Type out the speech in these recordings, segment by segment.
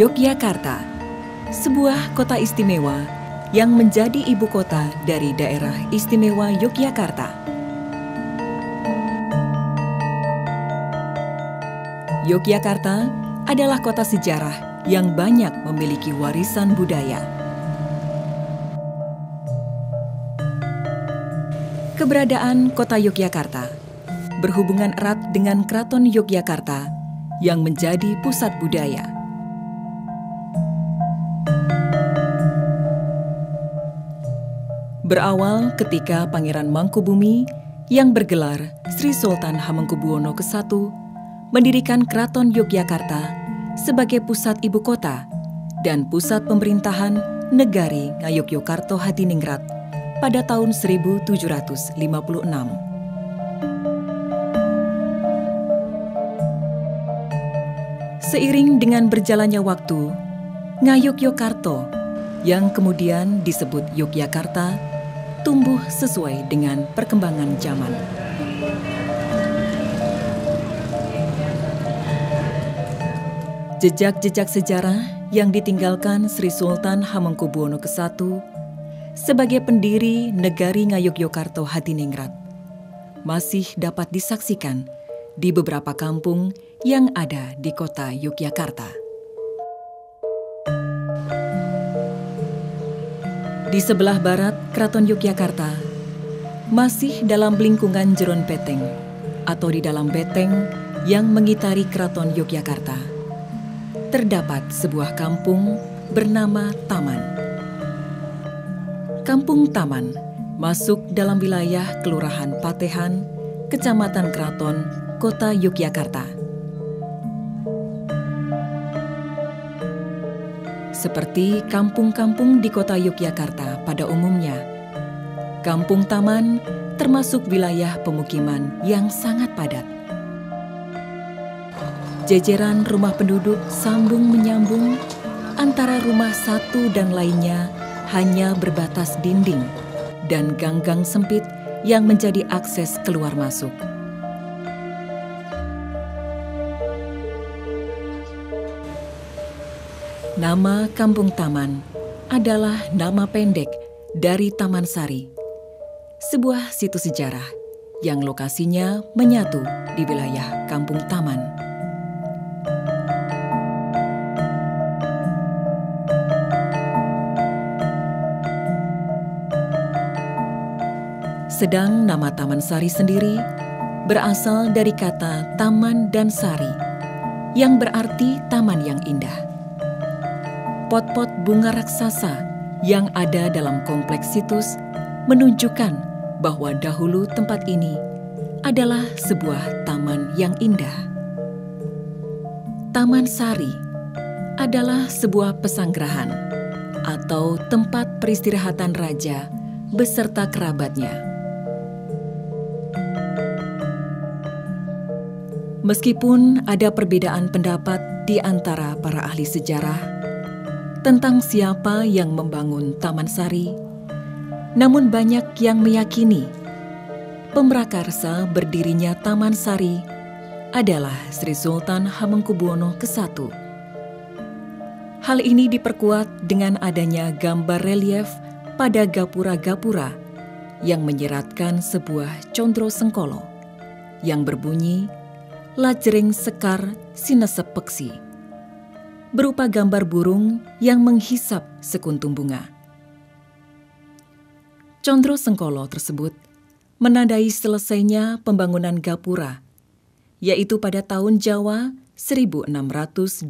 Yogyakarta, sebuah kota istimewa yang menjadi ibu kota dari daerah istimewa Yogyakarta. Yogyakarta adalah kota sejarah yang banyak memiliki warisan budaya. Keberadaan kota Yogyakarta berhubungan erat dengan Keraton Yogyakarta yang menjadi pusat budaya. Berawal ketika Pangeran Mangkubumi yang bergelar Sri Sultan Hamengkubuwono I mendirikan Keraton Yogyakarta sebagai pusat ibu kota dan pusat pemerintahan Negari Ngayogyakarta Hadiningrat pada tahun 1756. Seiring dengan berjalannya waktu, Ngayogyakarta yang kemudian disebut Yogyakarta tumbuh sesuai dengan perkembangan zaman. Jejak-jejak sejarah yang ditinggalkan Sri Sultan Hamengkubuwono I sebagai pendiri Negari Ngayogyakarta Hadiningrat masih dapat disaksikan di beberapa kampung yang ada di kota Yogyakarta. Di sebelah barat Keraton Yogyakarta, masih dalam lingkungan Jeron Beteng atau di dalam beteng yang mengitari Keraton Yogyakarta, terdapat sebuah kampung bernama Taman. Kampung Taman masuk dalam wilayah Kelurahan Patehan, Kecamatan Keraton, Kota Yogyakarta. Seperti kampung-kampung di kota Yogyakarta pada umumnya, Kampung Taman termasuk wilayah pemukiman yang sangat padat. Jejeran rumah penduduk sambung-menyambung, antara rumah satu dan lainnya hanya berbatas dinding dan gang-gang sempit yang menjadi akses keluar masuk. Nama Kampung Taman adalah nama pendek dari Taman Sari, sebuah situs sejarah yang lokasinya menyatu di wilayah Kampung Taman. Sedang nama Taman Sari sendiri berasal dari kata taman dan sari, yang berarti taman yang indah. Pot-pot bunga raksasa yang ada dalam kompleks situs menunjukkan bahwa dahulu tempat ini adalah sebuah taman yang indah. Taman Sari adalah sebuah pesanggerahan atau tempat peristirahatan raja beserta kerabatnya. Meskipun ada perbedaan pendapat di antara para ahli sejarah tentang siapa yang membangun Taman Sari, namun banyak yang meyakini pemrakarsa berdirinya Taman Sari adalah Sri Sultan Hamengkubuwono I. Hal ini diperkuat dengan adanya gambar relief pada gapura-gapura yang menyeratkan sebuah condro sengkolo yang berbunyi Lajreng Sekar Sinesep Peksi, berupa gambar burung yang menghisap sekuntum bunga. Condro sengkolo tersebut menandai selesainya pembangunan gapura, yaitu pada tahun Jawa 1687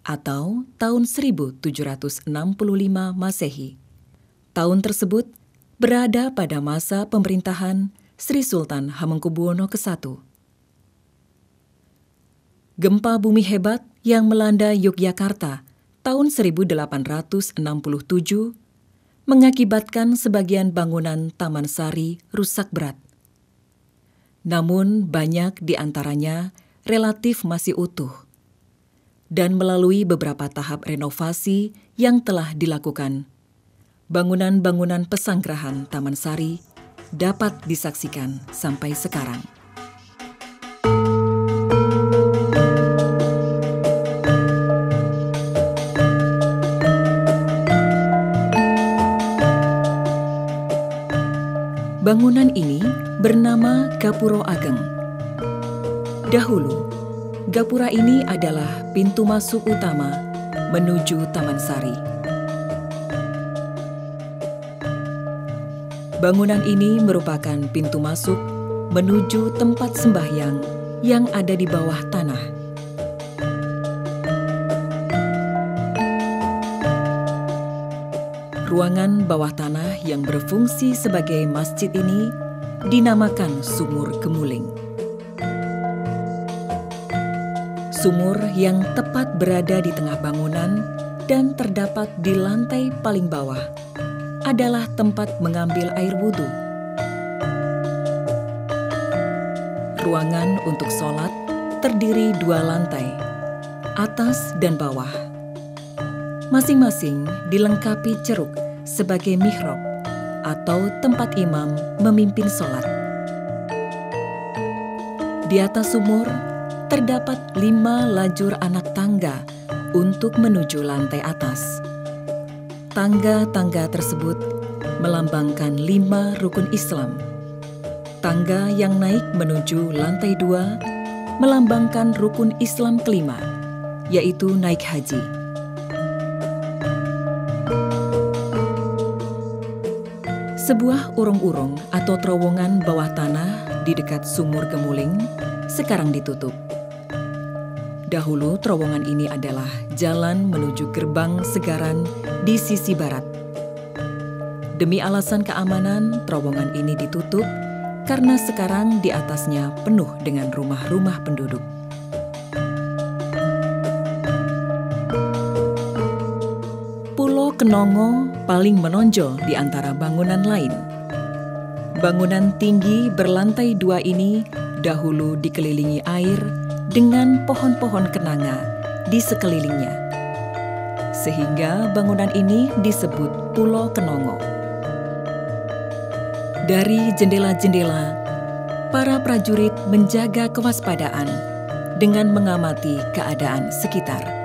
atau tahun 1765 Masehi. Tahun tersebut berada pada masa pemerintahan Sri Sultan Hamengkubuwono I. Gempa bumi hebat yang melanda Yogyakarta tahun 1867 mengakibatkan sebagian bangunan Taman Sari rusak berat. Namun banyak di antaranya relatif masih utuh. Dan melalui beberapa tahap renovasi yang telah dilakukan, bangunan-bangunan pesanggerahan Taman Sari dapat disaksikan sampai sekarang. Bangunan ini bernama Gapuro Ageng. Dahulu, gapura ini adalah pintu masuk utama menuju Taman Sari. Bangunan ini merupakan pintu masuk menuju tempat sembahyang yang ada di bawah tanah. Ruangan bawah tanah yang berfungsi sebagai masjid ini dinamakan Sumur Gemuling. Sumur yang tepat berada di tengah bangunan dan terdapat di lantai paling bawah adalah tempat mengambil air wudhu. Ruangan untuk sholat terdiri 2 lantai, atas dan bawah. Masing-masing dilengkapi ceruk sebagai mihrab atau tempat imam memimpin sholat. Di atas sumur terdapat 5 lajur anak tangga untuk menuju lantai atas. Tangga-tangga tersebut melambangkan 5 rukun Islam. Tangga yang naik menuju lantai 2 melambangkan rukun Islam kelima, yaitu naik haji. Sebuah urung-urung atau terowongan bawah tanah di dekat Sumur Gemuling sekarang ditutup. Dahulu terowongan ini adalah jalan menuju gerbang Segaran di sisi barat. Demi alasan keamanan, terowongan ini ditutup karena sekarang di atasnya penuh dengan rumah-rumah penduduk. Pulau Kenongo paling menonjol di antara bangunan lain. Bangunan tinggi berlantai 2 ini dahulu dikelilingi air dengan pohon-pohon kenanga di sekelilingnya. Sehingga bangunan ini disebut Pulau Kenongo. Dari jendela-jendela, para prajurit menjaga kewaspadaan dengan mengamati keadaan sekitar.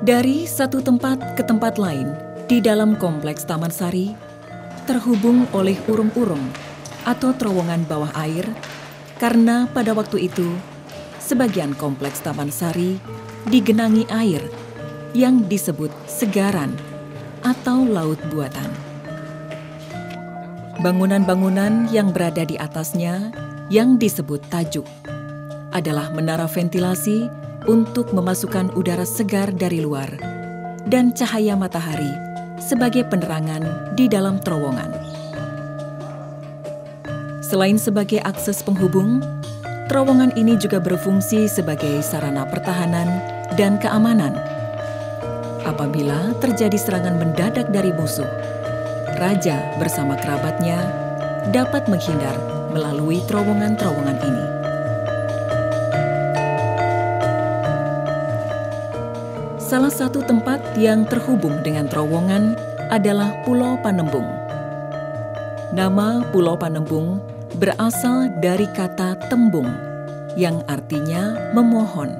Dari satu tempat ke tempat lain di dalam kompleks Taman Sari terhubung oleh urung-urung atau terowongan bawah air karena pada waktu itu sebagian kompleks Taman Sari digenangi air yang disebut Segaran atau laut buatan. Bangunan-bangunan yang berada di atasnya yang disebut tajuk adalah menara ventilasi untuk memasukkan udara segar dari luar dan cahaya matahari sebagai penerangan di dalam terowongan. Selain sebagai akses penghubung, terowongan ini juga berfungsi sebagai sarana pertahanan dan keamanan. Apabila terjadi serangan mendadak dari musuh, raja bersama kerabatnya dapat menghindar melalui terowongan-terowongan ini. Salah satu tempat yang terhubung dengan terowongan adalah Pulau Panembung. Nama Pulau Panembung berasal dari kata tembung yang artinya memohon.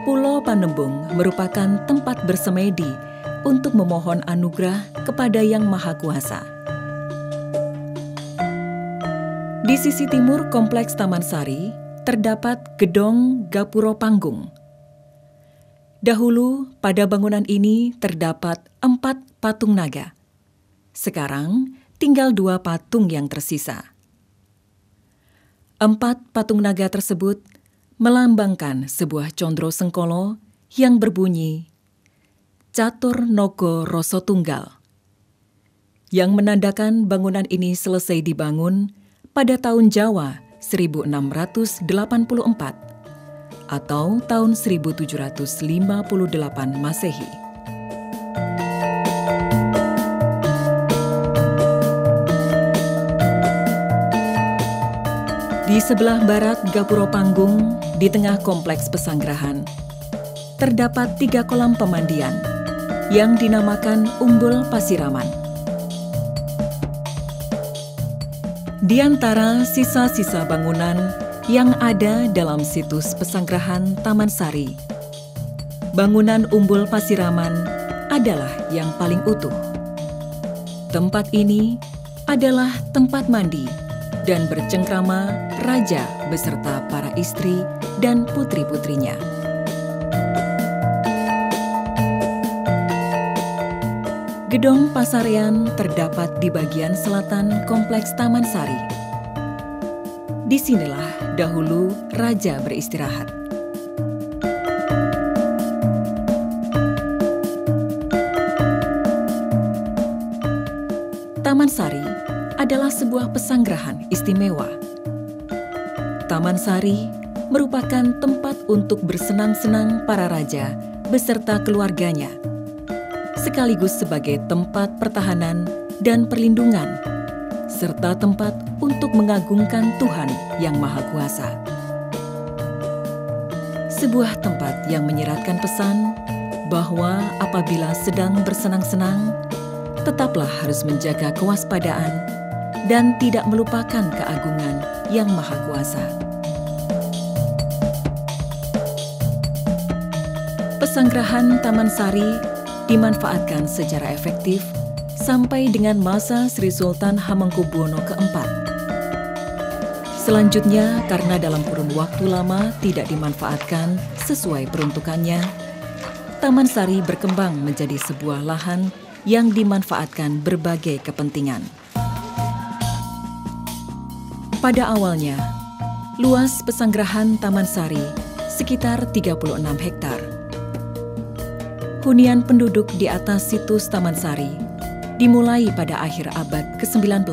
Pulau Panembung merupakan tempat bersemedi untuk memohon anugerah kepada Yang Maha Kuasa. Di sisi timur kompleks Taman Sari terdapat Gedong Gapuro Panggung. Dahulu pada bangunan ini terdapat 4 patung naga. Sekarang tinggal 2 patung yang tersisa. 4 patung naga tersebut melambangkan sebuah condro sengkolo yang berbunyi Catur Nogo Roso Tunggal, yang menandakan bangunan ini selesai dibangun pada tahun Jawa 1684 atau tahun 1758 Masehi. Di sebelah barat Gapuro Panggung, di tengah kompleks pesanggerahan, terdapat 3 kolam pemandian yang dinamakan Umbul Pasiraman. Di antara sisa-sisa bangunan yang ada dalam situs Pesanggerahan Taman Sari. Bangunan Umbul Pasiraman adalah yang paling utuh. Tempat ini adalah tempat mandi dan bercengkrama raja beserta para istri dan putri-putrinya. Gedong Pasarean terdapat di bagian selatan Kompleks Taman Sari. Disinilah dahulu raja beristirahat. Taman Sari adalah sebuah pesanggerahan istimewa. Taman Sari merupakan tempat untuk bersenang-senang para raja beserta keluarganya, sekaligus sebagai tempat pertahanan dan perlindungan, serta tempat untuk mengagungkan Tuhan yang Maha Kuasa. Sebuah tempat yang menyiratkan pesan bahwa apabila sedang bersenang-senang, tetaplah harus menjaga kewaspadaan dan tidak melupakan keagungan yang Maha Kuasa. Pesanggerahan Taman Sari dimanfaatkan secara efektif sampai dengan masa Sri Sultan Hamengkubuwono keempat. Selanjutnya, karena dalam kurun waktu lama tidak dimanfaatkan sesuai peruntukannya, Taman Sari berkembang menjadi sebuah lahan yang dimanfaatkan berbagai kepentingan. Pada awalnya, luas pesanggerahan Taman Sari sekitar 36 hektar. Hunian penduduk di atas situs Taman Sari dimulai pada akhir abad ke-19.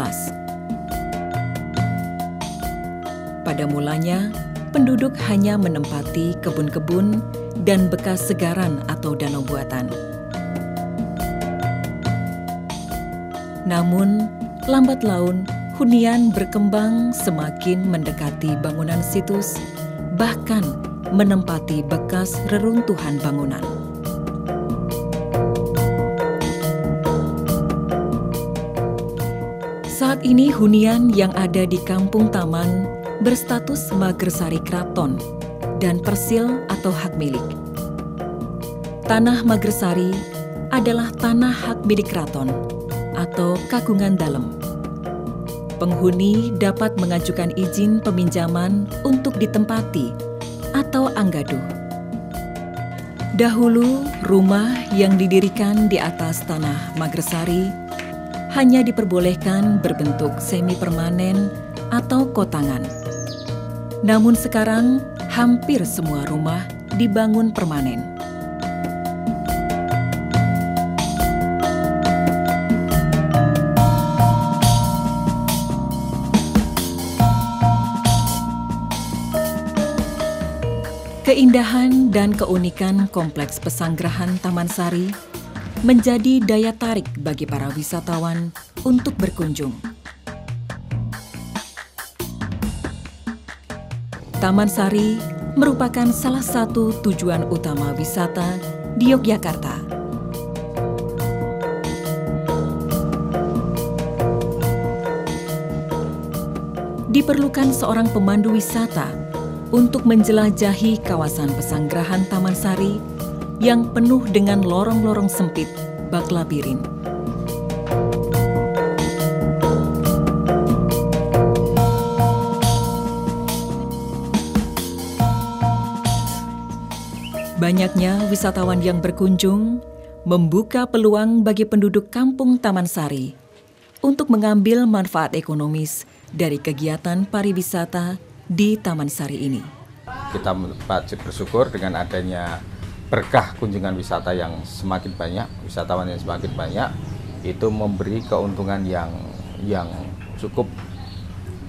Pada mulanya, penduduk hanya menempati kebun-kebun dan bekas segaran atau danau buatan. Namun, lambat laun hunian berkembang semakin mendekati bangunan situs, bahkan menempati bekas reruntuhan bangunan. Saat ini hunian yang ada di Kampung Taman berstatus Magersari Kraton dan persil atau hak milik. Tanah Magersari adalah tanah hak milik keraton atau kagungan dalem. Penghuni dapat mengajukan izin peminjaman untuk ditempati atau anggaduh. Dahulu, rumah yang didirikan di atas tanah Magersari hanya diperbolehkan berbentuk semi permanen atau kotangan. Namun sekarang hampir semua rumah dibangun permanen. Keindahan dan keunikan kompleks pesanggerahan Taman Sari menjadi daya tarik bagi para wisatawan untuk berkunjung. Taman Sari merupakan salah satu tujuan utama wisata di Yogyakarta. Diperlukan seorang pemandu wisata untuk menjelajahi kawasan pesanggerahan Taman Sari yang penuh dengan lorong-lorong sempit bak labirin. Banyaknya wisatawan yang berkunjung membuka peluang bagi penduduk Kampung Taman Sari untuk mengambil manfaat ekonomis dari kegiatan pariwisata di Taman Sari ini. Kita patut bersyukur dengan adanya berkah kunjungan wisata yang semakin banyak, wisatawan yang semakin banyak, itu memberi keuntungan yang cukup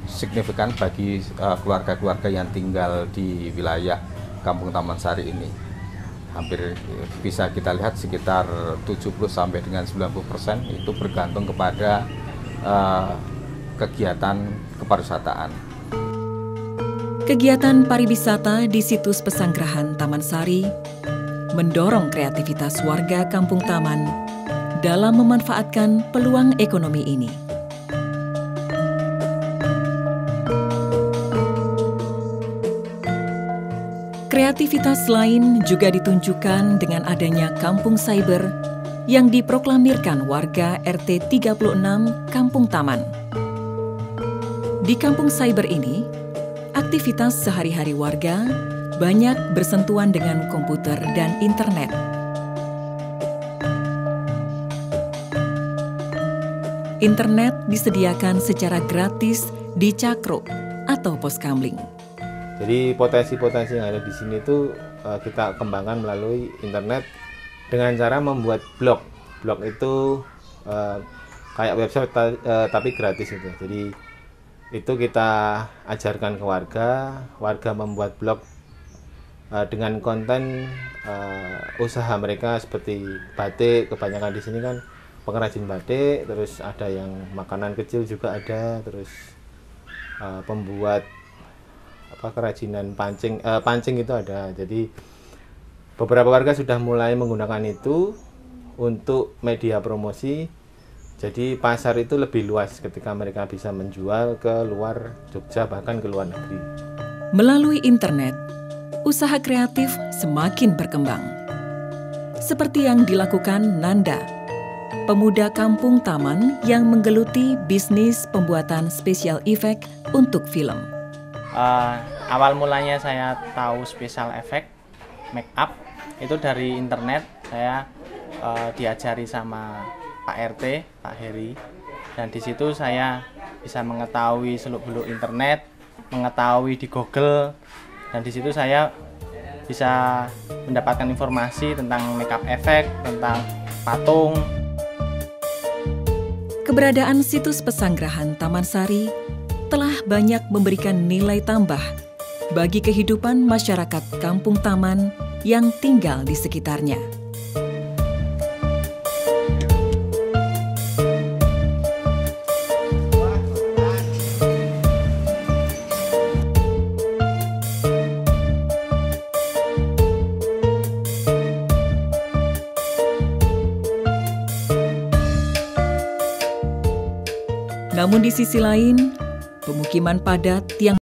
signifikan bagi keluarga-keluarga yang tinggal di wilayah Kampung Taman Sari ini. Hampir bisa kita lihat sekitar 70 sampai dengan 90% itu bergantung kepada kegiatan kepariwisataan. Kegiatan pariwisata di situs pesanggerahan Taman Sari mendorong kreativitas warga Kampung Taman dalam memanfaatkan peluang ekonomi ini. Kreativitas lain juga ditunjukkan dengan adanya Kampung Cyber yang diproklamirkan warga RT 36 Kampung Taman. Di Kampung Cyber ini, aktivitas sehari-hari warga banyak bersentuhan dengan komputer dan internet. Internet disediakan secara gratis di Cakro atau Poskamling. Jadi potensi-potensi yang ada di sini itu kita kembangkan melalui internet dengan cara membuat blog. Blog itu kayak website tapi gratis itu. Jadi itu kita ajarkan ke warga membuat blog dengan konten usaha mereka seperti batik. Kebanyakan di sini kan pengrajin batik, terus ada yang makanan kecil juga ada, terus pembuat kerajinan pancing itu ada. Jadi beberapa warga sudah mulai menggunakan itu untuk media promosi. Jadi pasar itu lebih luas ketika mereka bisa menjual ke luar Jogja, bahkan ke luar negeri. Melalui internet, usaha kreatif semakin berkembang. Seperti yang dilakukan Nanda, pemuda kampung Taman yang menggeluti bisnis pembuatan special effect untuk film. Awal mulanya saya tahu special effect make up itu dari internet. Saya diajari sama Pak RT, Pak Heri, dan di situ saya bisa mengetahui seluk-beluk internet, mengetahui di Google, dan di situ saya bisa mendapatkan informasi tentang make up effect, tentang patung. Keberadaan situs pesanggrahan Taman Sari telah banyak memberikan nilai tambah bagi kehidupan masyarakat Kampung Taman yang tinggal di sekitarnya. Namun di sisi lain, pemukiman padat yang